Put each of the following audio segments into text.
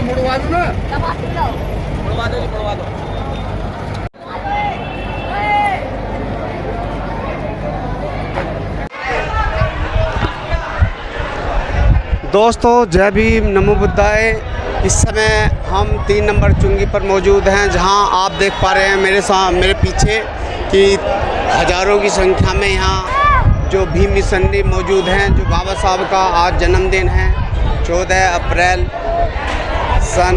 मुड़वा दो ना, मुड़वा दो जी, मुड़वा दो। दोस्तों जय भीम, नमो बुद्धाय। इस समय हम 3 नंबर चुंगी पर मौजूद हैं, जहां आप देख पा रहे हैं मेरे पीछे कि हज़ारों की संख्या में यहाँ जो भीम निसन्नी मौजूद हैं, जो बाबा साहब का आज जन्मदिन है। 14 अप्रैल सन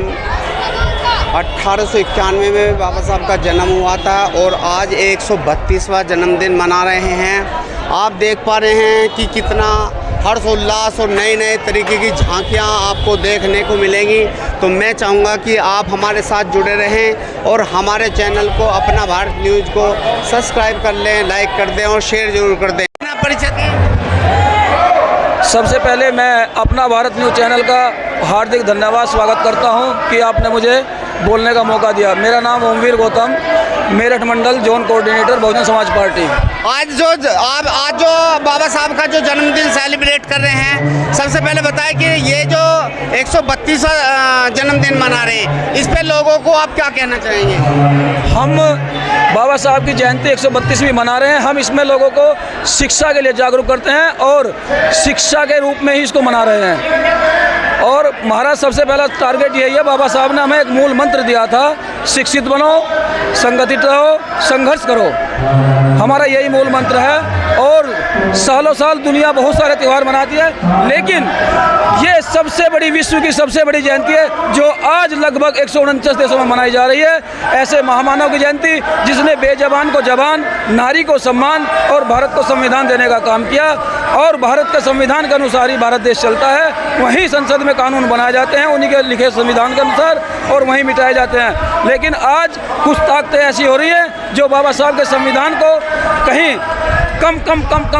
1891 में बाबा साहब का जन्म हुआ था और आज 132वां जन्मदिन मना रहे हैं। आप देख पा रहे हैं कि कितना हर्षोल्लास और नए नए तरीके की झांकियाँ आपको देखने को मिलेंगी। तो मैं चाहूँगा कि आप हमारे साथ जुड़े रहें और हमारे चैनल को अपना भारत न्यूज़ को सब्सक्राइब कर लें, लाइक कर दें और शेयर जरूर कर दें। परिचय सबसे पहले मैं अपना भारत न्यूज़ चैनल का हार्दिक धन्यवाद स्वागत करता हूं कि आपने मुझे बोलने का मौका दिया। मेरा नाम ओमवीर गौतम, मेरठ मंडल zone coordinator Bahujan Samaj party. आज जो बाबा साहब का जो जन्मदिन सेलिब्रेट कर रहे हैं, सबसे पहले बताएं कि ये जो 132वां जन्मदिन मना रहे हैं, इस पे लोगों को आप क्या कहना चाहेंगे? हम बाबा साहब की जयंती 132वीं मना रहे हैं। हम इसमें लोगों को शिक्षा के लिए जागरूक करते हैं और शिक्षा के रूप में ही इसको मना रहे हैं। और महाराज सबसे पहला टारगेट यही है, बाबा साहब ने हमें एक मूल मंत्र दिया था, शिक्षित बनो, संगठित रहो, संघर्ष करो। हमारा यही मूल मंत्र है। और सालों साल दुनिया बहुत सारे त्यौहार मनाती है, लेकिन ये सबसे बड़ी, विश्व की सबसे बड़ी जयंती है जो आज लगभग 149 देशों में मनाई जा रही है। ऐसे महामानव की जयंती जिसने बेजबान को जबान, नारी को सम्मान और भारत को संविधान देने का काम किया। और भारत के संविधान के अनुसार ही भारत देश चलता है। वहीं संसद में कानून बनाए जाते हैं उन्हीं के लिखे संविधान के अनुसार, और वहीं मिटाए जाते हैं। लेकिन आज कुछ ताकतें ऐसी हो रही हैं जो बाबा साहब के संविधान को कहीं कम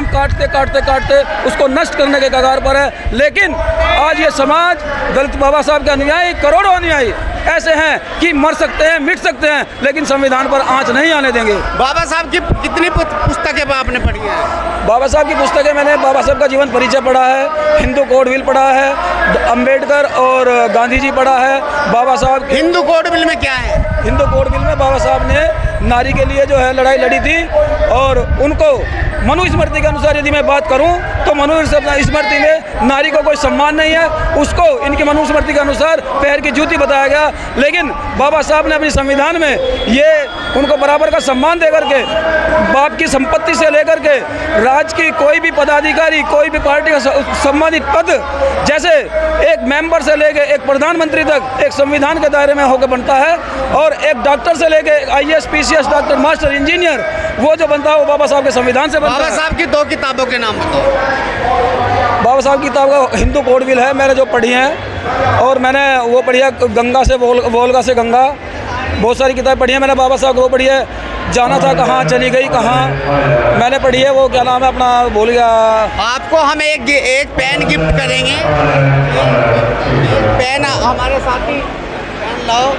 काटते उसको नष्ट करने के कगार पर है। लेकिन आज ये समाज, दलित बाबा साहब के अनुयायी, करोड़ों अनुयायी ऐसे हैं कि मर सकते हैं, मिट सकते हैं, लेकिन संविधान पर आंच नहीं आने देंगे। बाबा साहब की कितनी पुस्तकें आपने पढ़ी हैं? बाबा साहब की पुस्तकें मैंने बाबा साहब का जीवन परिचय पढ़ा है, हिंदू कोड बिल पढ़ा है, अंबेडकर और गांधी जी पढ़ा है। बाबा साहब हिंदू कोड बिल में क्या है? हिंदू कोड बिल में बाबा साहब ने नारी के लिए जो है लड़ाई लड़ी थी, और उनको मनुस्मृति के अनुसार यदि मैं बात करूं तो मनुस्मृति में नारी को कोई सम्मान नहीं है। उसको इनकी मनुस्मृति के अनुसार पैर की जूती बताया गया। लेकिन बाबा साहब ने अपने संविधान में ये उनको बराबर का सम्मान दे करके, बाप की संपत्ति से लेकर के राज्य की कोई भी पदाधिकारी, कोई भी पार्टी का सम्मानित पद, जैसे एक मेंबर से लेकर एक प्रधानमंत्री तक एक संविधान के दायरे में होकर बनता है। और एक डॉक्टर से लेकर IAS, PCS, doctor, master, engineer, वो जो बनता है वो बाबा साहब के संविधान से बनता है। बाबा साहब की 2 किताबों के नाम बताओ। बाबा साहब की किताब का हिंदू कोड बिल है, मैंने जो पढ़ी है, और मैंने वो पढ़ी है गंगा से वोल्गा से गंगा, बहुत सारी किताब पढ़ी है मैंने बाबा साहब को। वो पढ़ी है जाना था कहाँ, चली गई कहाँ, मैंने पढ़ी है। वो क्या नाम है अपना, भूल गया। आपको हम एक पेन गिफ्ट करेंगे। पेन हमारे साथी पेन लाओ,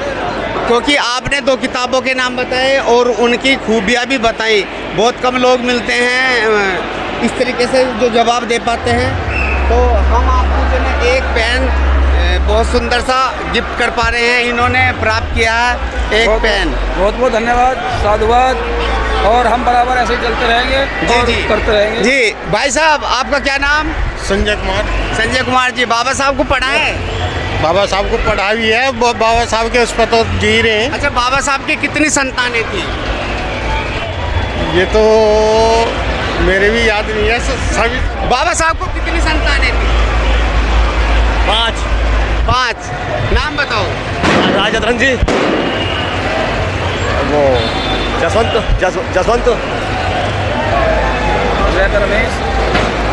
क्योंकि आपने 2 किताबों के नाम बताए और उनकी खूबियाँ भी बताई। बहुत कम लोग मिलते हैं इस तरीके से जो जवाब दे पाते हैं। तो हम आपको जो है एक पेन बहुत सुंदर सा गिफ्ट कर पा रहे हैं। इन्होंने प्राप्त किया है एक पेन। बहुत बहुत धन्यवाद, साधुवाद। और हम बराबर ऐसे ही चलते रहेंगे जी करते रहेंगे। जी भाई साहब, आपका क्या नाम? संजय कुमार। संजय कुमार जी, बाबा साहब को पढ़ा है? बाबा साहब को पढ़ा भी है, बाबा साहब के उस पर तो जी रहे हैं। अच्छा, बाबा साहब की कितनी संतानें थी? ये तो मेरे भी याद नहीं है सभी। बाबा साहब को कितनी संतानें थी? 5 नाम बताओ। राजा धन जी, वो जसवंत रमेश,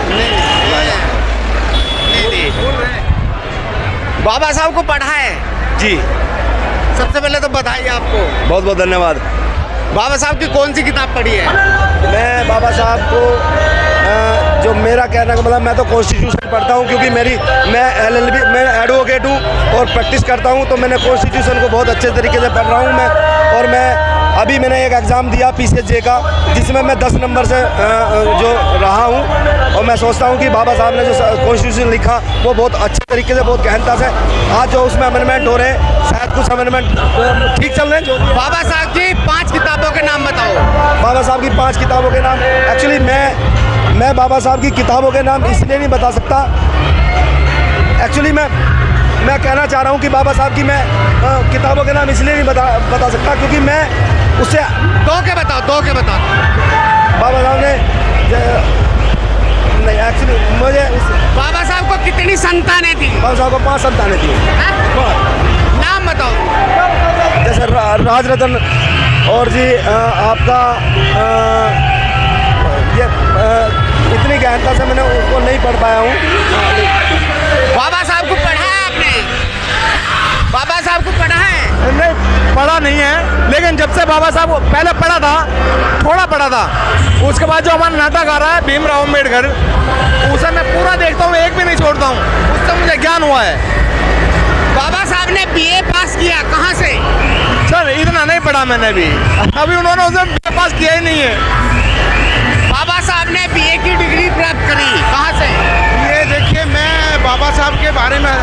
नहीं। बाबा साहब को पढ़ा है जी। सबसे पहले तो बधाई आपको। बहुत बहुत धन्यवाद। बाबा साहब की कौन सी किताब पढ़ी है? मैं बाबा साहब को जो मेरा कहने का मतलब, मैं तो कॉन्स्टिट्यूशन पढ़ता हूँ, क्योंकि मैं LLB, मैं एडवोकेट हूँ और प्रैक्टिस करता हूँ। तो मैंने कॉन्स्टिट्यूशन को बहुत अच्छे तरीके से पढ़ रहा हूँ मैं। और मैं अभी मैंने एक एग्ज़ाम दिया PCSJ का, जिसमें मैं 10 नंबर से जो रहा हूँ। और मैं सोचता हूँ कि बाबा साहब ने जो कॉन्स्टिट्यूशन लिखा वो बहुत अच्छे तरीके से, बहुत गहनता से, आज जो उसमें अमेंडमेंट हो रहे हैं, शायद कुछ अमेंडमेंट ठीक चल रहे हैं। जो बाबा साहब की 5 किताबों के नाम बताओ। बाबा साहब की 5 किताबों के नाम, एक्चुअली मैं बाबा साहब की किताबों के नाम इसलिए नहीं बता सकता। एक्चुअली मैं कहना चाह रहा हूँ कि बाबा साहब की मैं किताबों के नाम इसलिए नहीं बता सकता क्योंकि मैं उससे 2 के बताओ। बाबा साहब ने नहीं, एक्चुअली मुझे बाबा साहब को कितनी संतानें थी? बाबा साहब को 5 संतानें थी। नाम बताओ। जैसे राज रतन और जी आपका ये इतनी गहनता से मैंने उसको नहीं पढ़ पाया हूँ। बाबा साहब को पढ़ा है आपने? बाबा साहब को पढ़ा है? नहीं, पढ़ा नहीं है, लेकिन जब से बाबा साहब पहले पढ़ा था, थोड़ा पढ़ा था, उसके बाद जो हमारा नाटक आ रहा है भीमराव अम्बेडकर, उसे मैं पूरा देखता हूँ, एक भी नहीं छोड़ता हूँ, उससे मुझे ज्ञान हुआ है। बाबा साहब ने BA पास किया, कहाँ से? सर इतना नहीं पढ़ा मैंने भी, अभी उन्होंने उसे BA पास किया ही नहीं है। बाबा साहब ने BA की डिग्री प्राप्त करी, कहाँ से? ये देखिए, मैं बाबा साहब के बारे में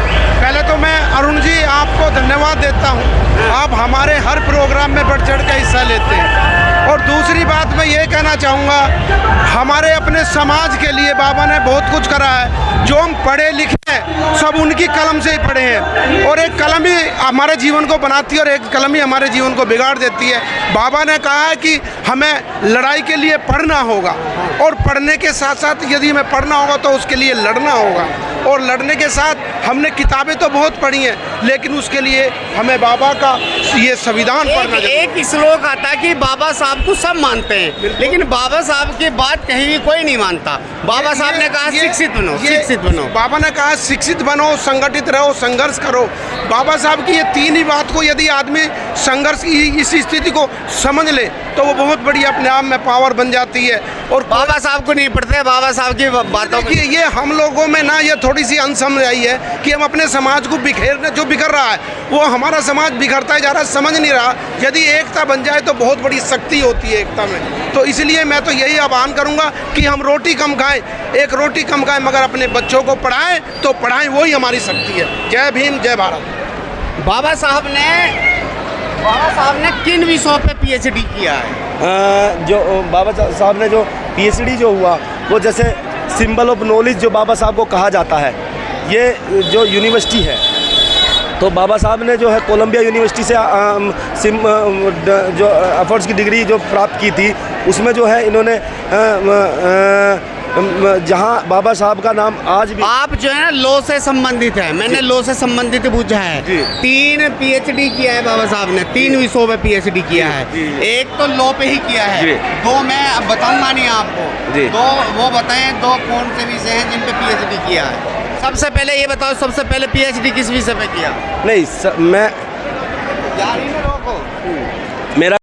पहले तो मैं अरुण जी आपको धन्यवाद देता हूँ, आप हमारे हर प्रोग्राम में बढ़ चढ़ के हिस्सा लेते हैं। और दूसरी बात मैं ये कहना चाहूँगा, हमारे अपने समाज के लिए बाबा ने बहुत कुछ करा है। जो हम पढ़े लिखे हैं सब उनकी कलम से ही पढ़े हैं, और एक कलम ही हमारे जीवन को बनाती है और एक कलम ही हमारे जीवन को बिगाड़ देती है। बाबा ने कहा है कि हमें लड़ाई के लिए पढ़ना होगा, और पढ़ने के साथ साथ यदि हमें पढ़ना होगा तो उसके लिए लड़ना होगा, और लड़ने के साथ हमने किताबें तो बहुत पढ़ी हैं, लेकिन उसके लिए हमें बाबा का ये संविधान पढ़ना चाहिए। एक श्लोक आता है कि बाबा साहब को सब मानते हैं, लेकिन बाबा साहब की बात कहीं भी कोई नहीं मानता। बाबा साहब ने कहा शिक्षित बनो, शिक्षित बनो। बाबा ने कहा शिक्षित बनो, संगठित रहो, संघर्ष करो। बाबा साहब की ये 3 ही बात को यदि आदमी संघर्ष की इस स्थिति को समझ ले तो वो बहुत बड़ी अपने आप में पावर बन जाती है। और बाबा साहब को नहीं पढ़ते, बाबा साहब की बातों देखिए, ये हम लोगों में ना ये थोड़ी सी अनसमझ आई है कि हम अपने समाज को बिखेरने, जो बिखर रहा है वो हमारा समाज बिखरता जा रहा है, समझ नहीं रहा। यदि एकता बन जाए तो बहुत बड़ी शक्ति होती है एकता में। तो इसलिए मैं तो यही आह्वान करूंगा कि हम रोटी कम खाएं, एक रोटी कम खाएं, मगर अपने बच्चों को पढ़ाएं तो पढ़ाएं, वही हमारी शक्ति है। जय भीम, जय भारत। बाबा साहब ने किन विषयों पे PhD किया है? जो बाबा साहब ने जो PhD जो हुआ वो जैसे सिंबल ऑफ नॉलेज जो बाबा साहब को कहा जाता है, ये जो यूनिवर्सिटी है, तो बाबा साहब ने जो है कोलंबिया यूनिवर्सिटी से जो अफर्स की डिग्री जो प्राप्त की थी, उसमें जो है इन्होंने जहाँ बाबा साहब का नाम आज भी, आप जो है ना लॉ से संबंधित है, मैंने लॉ से संबंधित पूछा है। 3 PhD किया है बाबा साहब ने, 3 विषयों पे PhD किया है। एक तो लॉ पे ही किया है, 2 मैं अब बताऊंगा नहीं आपको, 2 वो बताएं 2 कौन से विषय हैं जिन पे PhD किया है। सबसे पहले ये बताओ, सबसे पहले PhD किस विषय पे किया? नहीं मैं यार ही ना रोको। मेरा